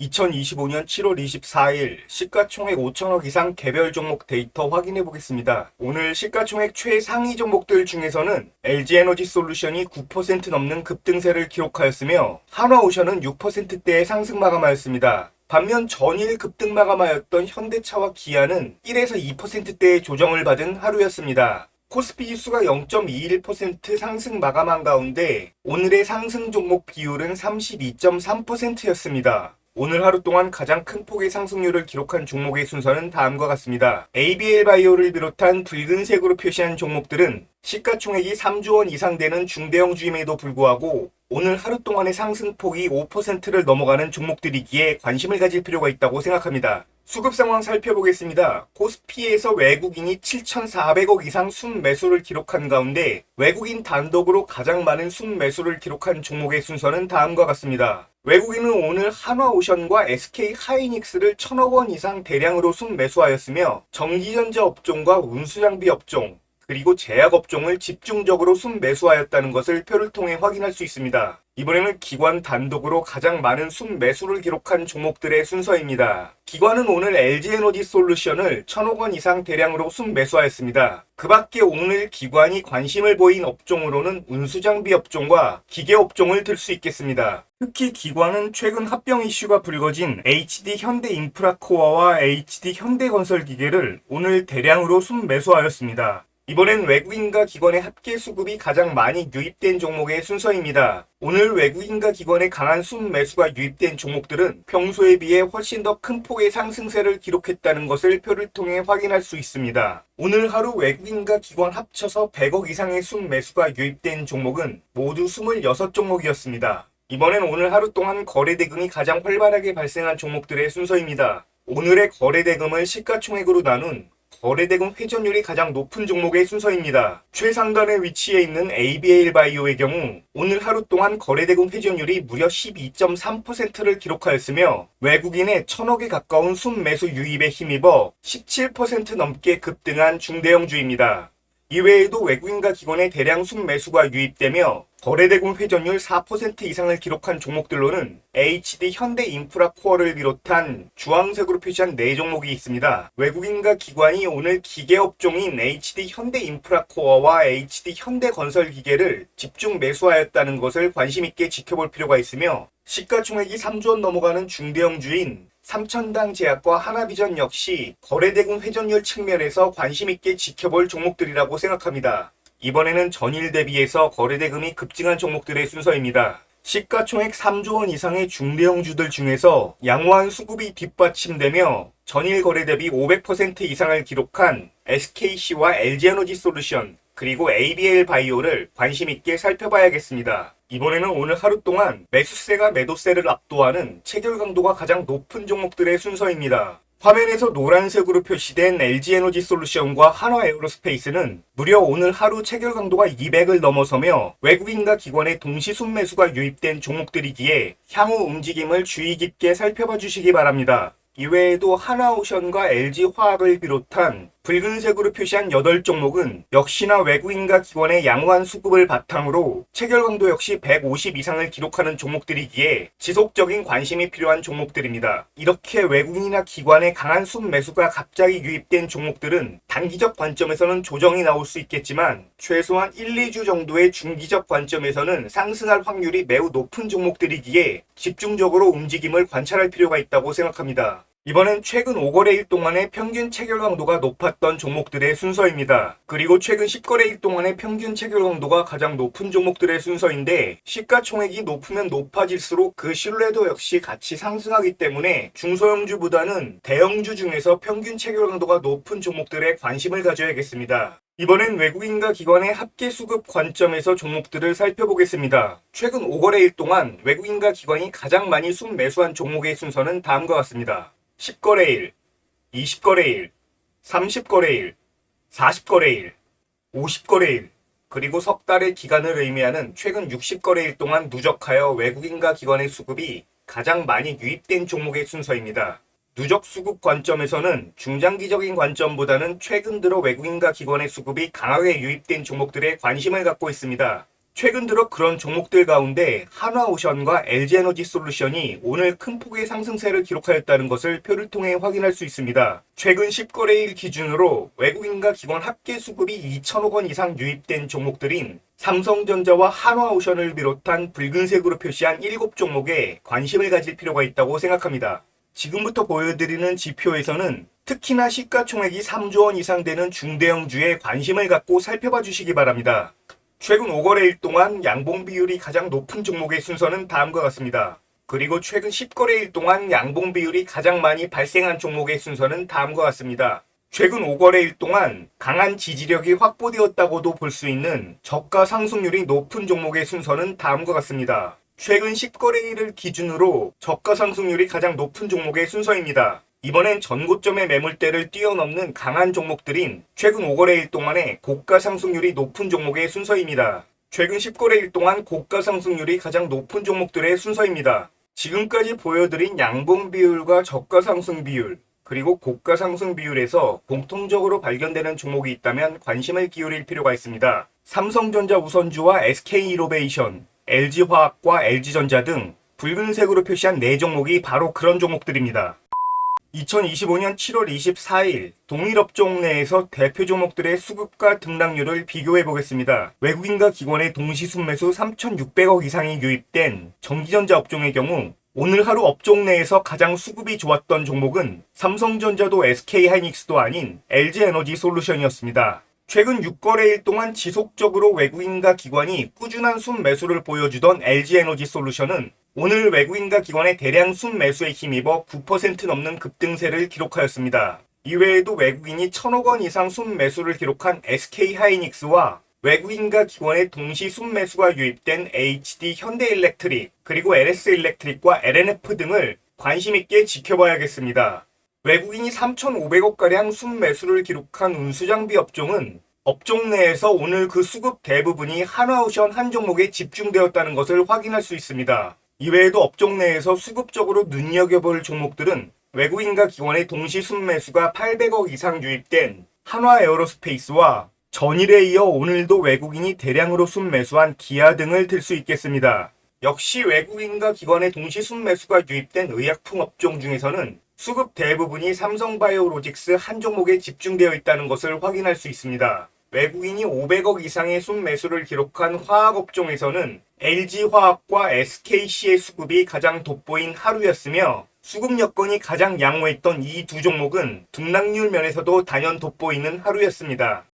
2025년 7월 24일 시가총액 5천억 이상 개별 종목 데이터 확인해 보겠습니다. 오늘 시가총액 최상위 종목들 중에서는 LG에너지솔루션이 9% 넘는 급등세를 기록하였으며 한화오션은 6%대의 상승 마감하였습니다. 반면 전일 급등 마감하였던 현대차와 기아는 1에서 2%대의 조정을 받은 하루였습니다. 코스피 지수가 0.21% 상승 마감한 가운데 오늘의 상승 종목 비율은 32.3%였습니다. 오늘 하루 동안 가장 큰 폭의 상승률을 기록한 종목의 순서는 다음과 같습니다. ABL바이오를 비롯한 붉은색으로 표시한 종목들은 시가총액이 3조 원 이상 되는 중대형주임에도 불구하고 오늘 하루 동안의 상승폭이 5%를 넘어가는 종목들이기에 관심을 가질 필요가 있다고 생각합니다. 수급 상황 살펴보겠습니다. 코스피에서 외국인이 7,400억 이상 순매수를 기록한 가운데 외국인 단독으로 가장 많은 순매수를 기록한 종목의 순서는 다음과 같습니다. 외국인은 오늘 한화오션과 SK하이닉스를 1,000억 원 이상 대량으로 순매수하였으며 전기전자 업종과 운수장비 업종, 그리고 제약업종을 집중적으로 순매수하였다는 것을 표를 통해 확인할 수 있습니다. 이번에는 기관 단독으로 가장 많은 순매수를 기록한 종목들의 순서입니다. 기관은 오늘 LG에너지솔루션을 1,000억 원 이상 대량으로 순매수하였습니다. 그 밖에 오늘 기관이 관심을 보인 업종으로는 운수장비 업종과 기계업종을 들 수 있겠습니다. 특히 기관은 최근 합병 이슈가 불거진 HD현대인프라코어와 HD현대건설기계를 오늘 대량으로 순매수하였습니다. 이번엔 외국인과 기관의 합계 수급이 가장 많이 유입된 종목의 순서입니다. 오늘 외국인과 기관의 강한 순매수가 유입된 종목들은 평소에 비해 훨씬 더 큰 폭의 상승세를 기록했다는 것을 표를 통해 확인할 수 있습니다. 오늘 하루 외국인과 기관 합쳐서 100억 이상의 순매수가 유입된 종목은 모두 26종목이었습니다. 이번엔 오늘 하루 동안 거래대금이 가장 활발하게 발생한 종목들의 순서입니다. 오늘의 거래대금을 시가총액으로 나눈 거래대금 회전율이 가장 높은 종목의 순서입니다. 최상단에 위치해 있는 ABL바이오의 경우 오늘 하루 동안 거래대금 회전율이 무려 12.3%를 기록하였으며 외국인의 1,000억에 가까운 순매수 유입에 힘입어 17% 넘게 급등한 중대형주입니다. 이외에도 외국인과 기관의 대량 순매수가 유입되며 거래대금 회전율 4% 이상을 기록한 종목들로는 HD현대인프라코어를 비롯한 주황색으로 표시한 4종목이 있습니다. 외국인과 기관이 오늘 기계업종인 HD현대인프라코어와 HD현대건설기계를 집중 매수하였다는 것을 관심있게 지켜볼 필요가 있으며 시가총액이 3조 원 넘어가는 중대형주인 삼천당제약과 하나비전 역시 거래대금 회전율 측면에서 관심있게 지켜볼 종목들이라고 생각합니다. 이번에는 전일 대비해서 거래대금이 급증한 종목들의 순서입니다. 시가총액 3조 원 이상의 중대형주들 중에서 양호한 수급이 뒷받침되며 전일 거래 대비 500% 이상을 기록한 SKC와 LG에너지솔루션 그리고 ABL바이오를 관심있게 살펴봐야겠습니다. 이번에는 오늘 하루 동안 매수세가 매도세를 압도하는 체결 강도가 가장 높은 종목들의 순서입니다. 화면에서 노란색으로 표시된 LG에너지솔루션과 한화에어로스페이스는 무려 오늘 하루 체결 강도가 200을 넘어서며 외국인과 기관의 동시 순매수가 유입된 종목들이기에 향후 움직임을 주의 깊게 살펴봐 주시기 바랍니다. 이외에도 한화오션과 LG화학을 비롯한 붉은색으로 표시한 8종목은 역시나 외국인과 기관의 양호한 수급을 바탕으로 체결 강도 역시 150 이상을 기록하는 종목들이기에 지속적인 관심이 필요한 종목들입니다. 이렇게 외국인이나 기관의 강한 순매수가 갑자기 유입된 종목들은 단기적 관점에서는 조정이 나올 수 있겠지만 최소한 1, 2주 정도의 중기적 관점에서는 상승할 확률이 매우 높은 종목들이기에 집중적으로 움직임을 관찰할 필요가 있다고 생각합니다. 이번엔 최근 5거래일 동안의 평균 체결 강도가 높았던 종목들의 순서입니다. 그리고 최근 10거래일 동안의 평균 체결 강도가 가장 높은 종목들의 순서인데 시가총액이 높으면 높아질수록 그 신뢰도 역시 같이 상승하기 때문에 중소형주보다는 대형주 중에서 평균 체결 강도가 높은 종목들에 관심을 가져야겠습니다. 이번엔 외국인과 기관의 합계 수급 관점에서 종목들을 살펴보겠습니다. 최근 5거래일 동안 외국인과 기관이 가장 많이 순매수한 종목의 순서는 다음과 같습니다. 10거래일, 20거래일, 30거래일, 40거래일, 50거래일, 그리고 석 달의 기간을 의미하는 최근 60거래일 동안 누적하여 외국인과 기관의 수급이 가장 많이 유입된 종목의 순서입니다. 누적 수급 관점에서는 중장기적인 관점보다는 최근 들어 외국인과 기관의 수급이 강하게 유입된 종목들에 관심을 갖고 있습니다. 최근 들어 그런 종목들 가운데 한화오션과 LG에너지솔루션이 오늘 큰 폭의 상승세를 기록하였다는 것을 표를 통해 확인할 수 있습니다. 최근 10거래일 기준으로 외국인과 기관 합계 수급이 2천억 원 이상 유입된 종목들인 삼성전자와 한화오션을 비롯한 붉은색으로 표시한 7종목에 관심을 가질 필요가 있다고 생각합니다. 지금부터 보여드리는 지표에서는 특히나 시가총액이 3조 원 이상 되는 중대형주에 관심을 갖고 살펴봐 주시기 바랍니다. 최근 5거래일 동안 양봉 비율이 가장 높은 종목의 순서는 다음과 같습니다. 그리고 최근 10거래일 동안 양봉 비율이 가장 많이 발생한 종목의 순서는 다음과 같습니다. 최근 5거래일 동안 강한 지지력이 확보되었다고도 볼 수 있는 저가 상승률이 높은 종목의 순서는 다음과 같습니다. 최근 10거래일을 기준으로 저가 상승률이 가장 높은 종목의 순서입니다. 이번엔 전고점의 매물대를 뛰어넘는 강한 종목들인 최근 5거래일 동안의 고가 상승률이 높은 종목의 순서입니다. 최근 10거래일 동안 고가 상승률이 가장 높은 종목들의 순서입니다. 지금까지 보여드린 양봉 비율과 저가 상승 비율, 그리고 고가 상승 비율에서 공통적으로 발견되는 종목이 있다면 관심을 기울일 필요가 있습니다. 삼성전자 우선주와 SK이노베이션, LG화학과 LG전자 등 붉은색으로 표시한 4종목이 바로 그런 종목들입니다. 2025년 7월 24일 동일업종 내에서 대표 종목들의 수급과 등락률을 비교해 보겠습니다. 외국인과 기관의 동시 순매수 3,600억 이상이 유입된 전기전자 업종의 경우 오늘 하루 업종 내에서 가장 수급이 좋았던 종목은 삼성전자도 SK하이닉스도 아닌 LG에너지솔루션이었습니다. 최근 6거래일 동안 지속적으로 외국인과 기관이 꾸준한 순매수를 보여주던 LG에너지솔루션은 오늘 외국인과 기관의 대량 순매수에 힘입어 9% 넘는 급등세를 기록하였습니다. 이외에도 외국인이 1,000억 원 이상 순매수를 기록한 SK하이닉스와 외국인과 기관의 동시 순매수가 유입된 HD 현대일렉트릭, 그리고 LS일렉트릭과 LNF 등을 관심있게 지켜봐야겠습니다. 외국인이 3,500억가량 순매수를 기록한 운수장비 업종은 업종 내에서 오늘 그 수급 대부분이 한화오션 한 종목에 집중되었다는 것을 확인할 수 있습니다. 이외에도 업종 내에서 수급적으로 눈여겨볼 종목들은 외국인과 기관의 동시 순매수가 800억 이상 유입된 한화에어로스페이스와 전일에 이어 오늘도 외국인이 대량으로 순매수한 기아 등을 들 수 있겠습니다. 역시 외국인과 기관의 동시 순매수가 유입된 의약품 업종 중에서는 수급 대부분이 삼성바이오로직스 한 종목에 집중되어 있다는 것을 확인할 수 있습니다. 외국인이 500억 이상의 순매수를 기록한 화학업종에서는 LG화학과 SKC의 수급이 가장 돋보인 하루였으며 수급 여건이 가장 양호했던 이 두 종목은 등락률 면에서도 단연 돋보이는 하루였습니다.